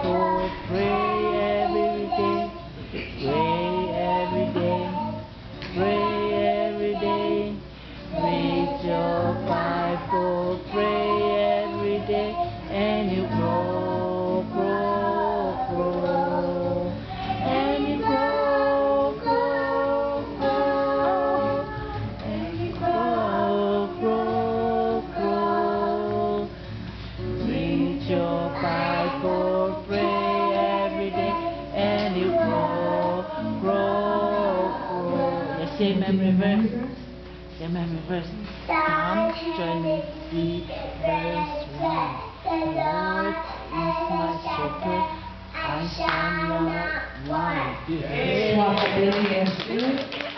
for pray every day. Pray every day. Pray every day. Read your Bible. Pray every day. And you grow, grow, grow. And you grow, grow, grow. And you grow, grow, grow. Read your Bible, pray every day, and you grow, grow, grow. Let's say memory verse. Say memory verse. Psalm 20, verse 1. The Lord is my shepherd, I shall not want. Swap ability and